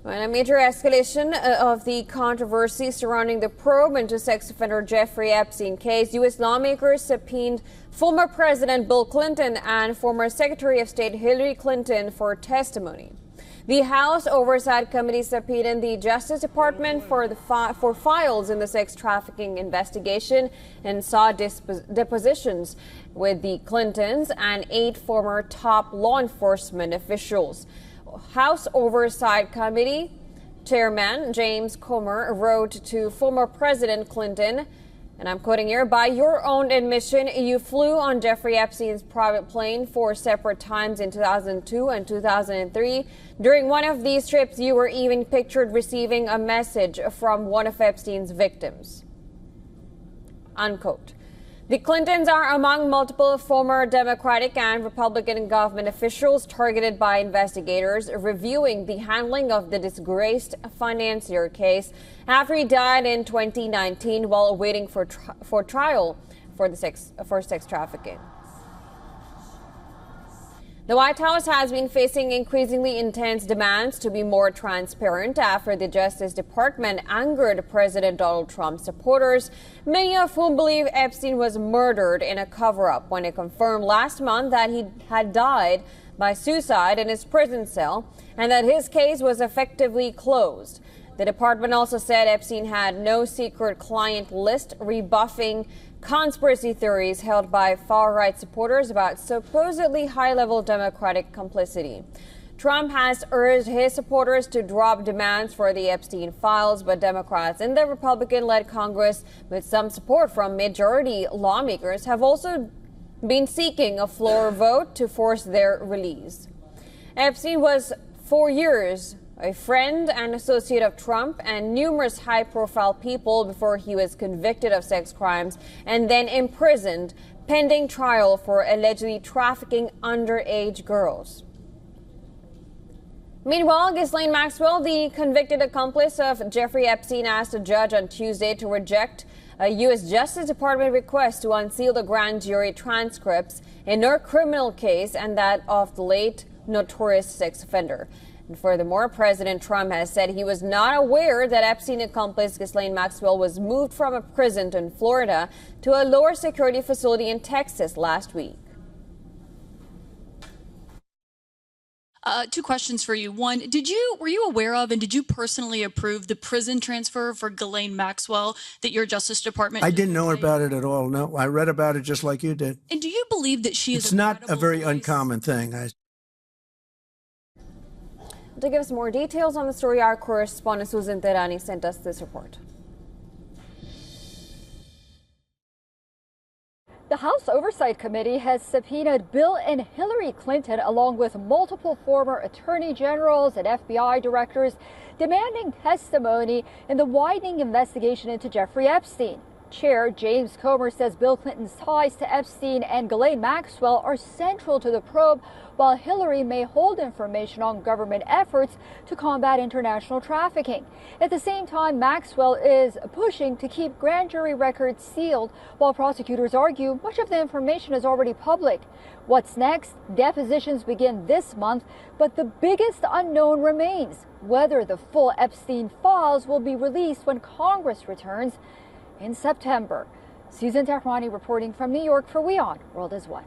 And a major escalation of the controversy surrounding the probe into sex offender Jeffrey Epstein case. U.S. lawmakers subpoenaed former President Bill Clinton and former Secretary of State Hillary Clinton for testimony. The House Oversight Committee subpoenaed the Justice Department for files in the sex trafficking investigation and saw depositions with the Clintons and 8 former top law enforcement officials. House Oversight Committee Chairman James Comer wrote to former President Clinton, and I'm quoting here, "By your own admission, you flew on Jeffrey Epstein's private plane 4 separate times in 2002 and 2003. During one of these trips, you were even pictured receiving a message from one of Epstein's victims." Unquote. The Clintons are among multiple former Democratic and Republican government officials targeted by investigators reviewing the handling of the disgraced financier case after he died in 2019 while waiting for trial for sex trafficking. The White House has been facing increasingly intense demands to be more transparent after the Justice Department angered President Donald Trump's supporters, many of whom believe Epstein was murdered in a cover-up when it confirmed last month that he had died by suicide in his prison cell and that his case was effectively closed. The department also said Epstein had no secret client list, rebuffing conspiracy theories held by far-right supporters about supposedly high-level Democratic complicity. Trump has urged his supporters to drop demands for the Epstein files, but Democrats in the Republican-led Congress, with some support from majority lawmakers, have also been seeking a floor vote to force their release. Epstein was 4 years a friend and associate of Trump and numerous high-profile people before he was convicted of sex crimes and then imprisoned pending trial for allegedly trafficking underage girls. Meanwhile, Ghislaine Maxwell, the convicted accomplice of Jeffrey Epstein, asked a judge on Tuesday to reject a U.S. Justice Department request to unseal the grand jury transcripts in her criminal case and that of the late notorious sex offender. And furthermore, President Trump has said he was not aware that Epstein accomplice Ghislaine Maxwell was moved from a prison in Florida to a lower security facility in Texas last week. 2 questions for you. One, were you aware of and did you personally approve the prison transfer for Ghislaine Maxwell that your Justice Department? I didn't know about it at all. No, I read about it just like you did. And do you believe that she is? It's not a very uncommon thing. To give us more details on the story, our correspondent Susan Terani sent us this report. The House Oversight Committee has subpoenaed Bill and Hillary Clinton along with multiple former attorney generals and FBI directors demanding testimony in the widening investigation into Jeffrey Epstein. Chair James Comer says Bill Clinton's ties to Epstein and Ghislaine Maxwell are central to the probe, while Hillary may hold information on government efforts to combat international trafficking. At the same time, Maxwell is pushing to keep grand jury records sealed, while prosecutors argue much of the information is already public. What's next? Depositions begin this month, but the biggest unknown remains: whether the full Epstein files will be released when Congress returns in September. Susan Tehrani reporting from New York for WION World is One.